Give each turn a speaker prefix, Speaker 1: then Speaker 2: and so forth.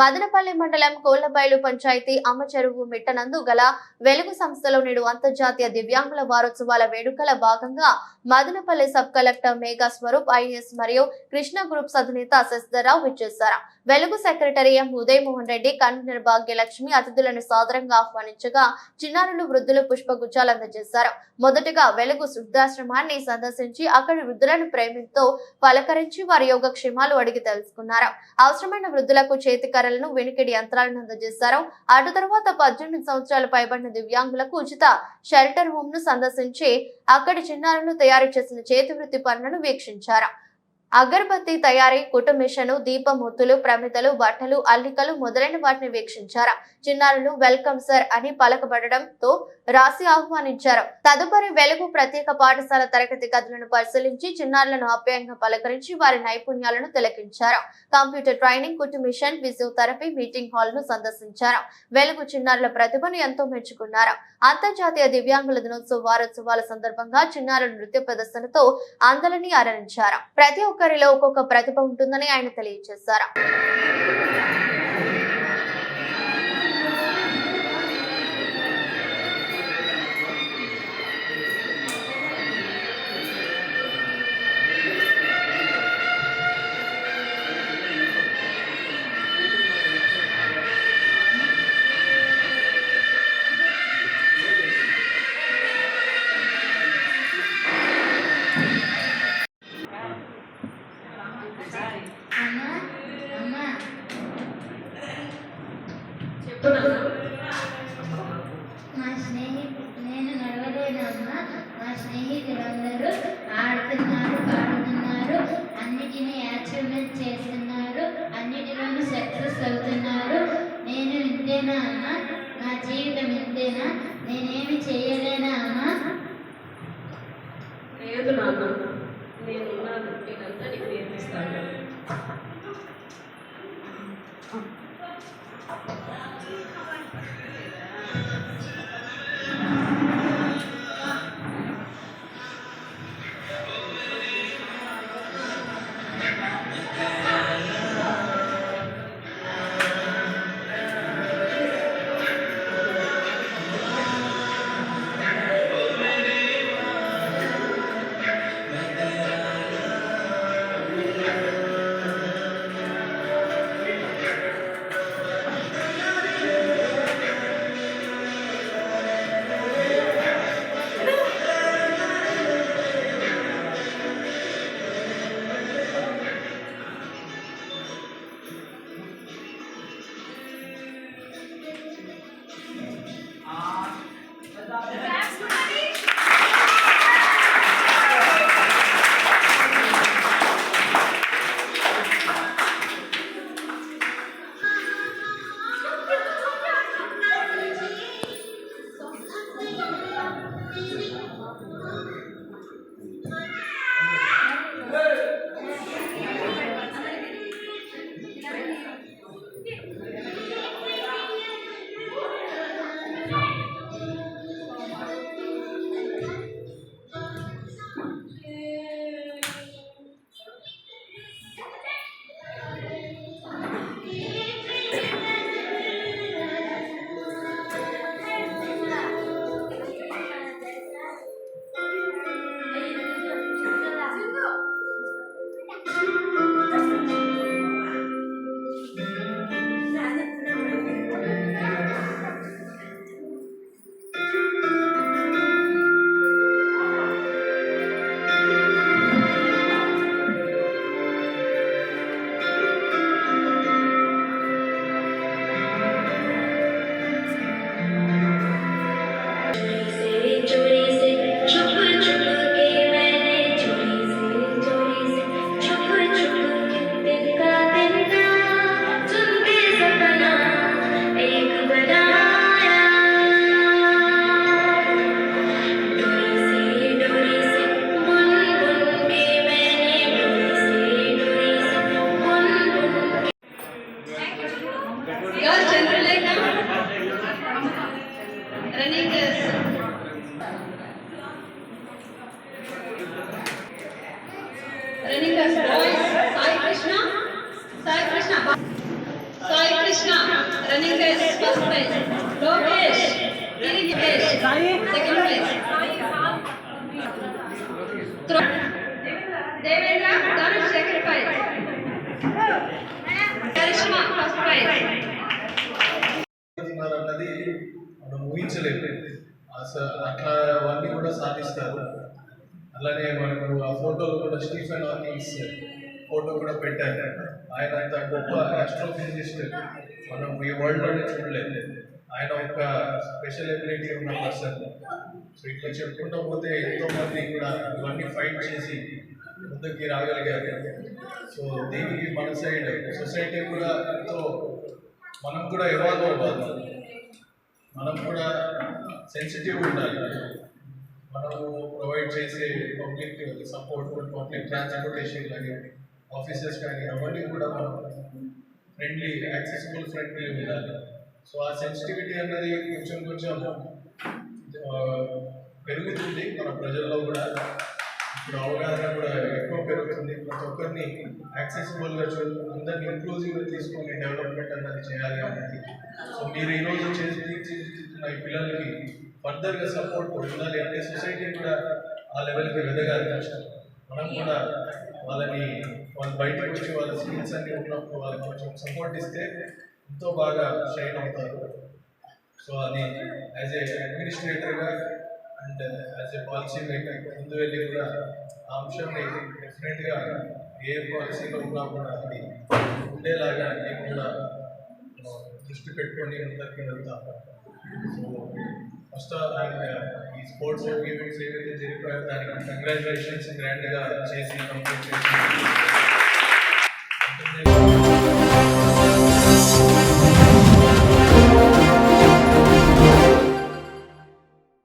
Speaker 1: మదనపల్లి మండలం కోళ్లబైలు పంచాయతీ అమ్మచెరువు మిట్టనందు గల వెలుగు సంస్థలో నేడు అంతర్జాతీయ దివ్యాంగుల వారోత్సవాల వేడుకల భాగంగా Madanapalle sub collector Megha Swaroop IAS మరియు కృష్ణ గ్రూప్స్ అధినేత శశిధరరావు విచ్చేశారు. Velugu secretary M Uday Mohan Reddy, convener Bhagyalakshmi అతిథులను సాదరంగా ఆహ్వానించగా చిన్నారులు, వృద్ధులు పుష్పగుచ్చాలు అందజేశారు. మొదటగా వెలుగు వృద్ధాశ్రమాన్ని సందర్శించి అక్కడి వృద్ధులను ప్రేమతో పలకరించి వారి యోగక్షేమాలు అడిగి తెలుసుకున్నారు. అవసరమైన వృద్ధులకు చేతికర్రలను, వెనుకడి యంత్రాలను అందజేశారు. అటు తర్వాత 18 సంవత్సరాలు పైబడిన దివ్యాంగులకు ఉచిత షెల్టర్ హోమ్ ను సందర్శించి అక్కడి చిన్నారులు తయారు చేసిన చేతి వృత్తి పనులను వీక్షించారు. అగరబత్తి తయారీ, కుటుంబిషను, దీపం ఒత్తులు, ప్రమిదలు, బట్టలు, అల్లికలు మొదలైన వాటిని వీక్షించారు. చిన్నారులు వెల్కమ్ సర్ అని పలకబడడంతో రాసి ఆహ్వానించారు. తదుపరి వెలుగు ప్రత్యేక పాఠశాల తరగతి గదులను పరిశీలించి చిన్నారులను ఆప్యాయంగా పలకరించి వారి నైపుణ్యాలను తిలకించారు. కంప్యూటర్ ట్రైనింగ్, కుటుంబిషన్, ఫిజియోథెరపీ, మీటింగ్ హాల్ ను సందర్శించారు. వెలుగు చిన్నారుల ప్రతిభను ఎంతో మెచ్చుకున్నారు. అంతర్జాతీయ దివ్యాంగుల దినోత్సవ వారోత్సవాల సందర్భంగా చిన్నారుల నృత్య ప్రదర్శనతో అందరినీ అలరించారు. ప్రతి ఒక్కరిలో ఒక్కొక్క ప్రతిభ ఉంటుందని ఆయన తెలియజేశారు.
Speaker 2: నేను నడవలేనమ్మా. మా స్నేహితులందరూ ఆడుతున్నారు, పాడుతున్నారు, అన్నిటినీ అచీవ్మెంట్ చేస్తున్నారు, అన్నిటిలోనూ సక్సెస్ అవుతున్నారు. నేను ఇంతేనా అమ్మా? నా జీవితం ఇంతేనా? నేనేమి చేయలేనా అమ్మా?
Speaker 3: లేదు నాన్న, నేనున్నాను, నేనంతా నీకు నేర్పిస్తాను. Running as boys, Sai Krishna. Sai Krishna, running race, first prize. Lokesh, leading race, second prize. Devendra, Dhanush, second prize. Karishma, first prize.
Speaker 4: అన్నది మనం ఊహించలేము. అట్లా అవన్నీ కూడా సాధిస్తారు. అలానే మనకు ఆ ఫోటోలు కూడా స్టీఫెన్ హాకింగ్స్ ఫోటో కూడా పెట్టారు. ఆయన అంత గొప్ప ఆస్ట్రోఫిజిస్ట్ మనం ఈ వరల్డ్లోనే చూడలేదు. ఆయన ఒక స్పెషల్ ఎబిలిటీ ఉన్న పర్సన్. సో ఇట్లా చెప్పుకుంటూ పోతే ఎంతోమంది కూడా ఇవన్నీ ఫైట్ చేసి ముందుకి రాగలిగారు. సో దీనికి మన సైడ్ సొసైటీ కూడా ఎంతో మనం కూడా ఎవాల్వ్ అవ్వాలి. మనం కూడా సెన్సిటివ్ ఉండాలి. మనము ప్రొవైడ్ చేసే పబ్లిక్ సపోర్ట్, పబ్లిక్ ట్రాన్స్పోర్టేషన్ కానీ ఆఫీసెస్ కానీ అవన్నీ కూడా మనం ఫ్రెండ్లీ, యాక్సెసిబుల్ ఫ్రెండ్లీ ఉండాలి. సో ఆ సెన్సిటివిటీ అన్నది కొంచెం కొంచెం పెరుగుతుంది మన ప్రజల్లో కూడా. ఇప్పుడు అవగాహన కూడా ఎక్కువ పెరుగుతుంది. ప్రతి ఒక్కరిని యాక్సెసిబుల్గా అందరినీ ఇంక్లూజివ్గా తీసుకొని డెవలప్మెంట్ అన్నది చేయాలి అనేది. సో మీరు ఈరోజు చేస్తున్న ఈ పిల్లలకి ఫర్దర్గా సపోర్ట్ ఉండాలి అంటే సొసైటీ కూడా ఆ లెవెల్కి ఎదగాలి. మనం కూడా వాళ్ళు బయటకు వచ్చి వాళ్ళ స్కిల్స్ అన్ని ఉన్నప్పుడు వాళ్ళకి కొంచెం సపోర్ట్ ఇస్తే ఎంతో బాగా షైన్ అవుతారు. సో అది యాజ్ ఏ అడ్మినిస్ట్రేటర్గా and as a policy maker ముందు వెళ్ళి కూడా ఆ అంశాన్ని డెఫినెట్గా ఏ పాలసీలో ఉన్నా కూడా అది ఉండేలాగా నేను కూడా దృష్టి పెట్టుకొని అందరికీ వెళ్తాను. సో ఫస్ట్ ఈ స్పోర్ట్స్ ఈవెంట్స్ ఏవైతే జరిపాయో దానికి కంగ్రాచులేషన్స్ గ్రాండ్గా చేసి కంప్లీట్ చేసి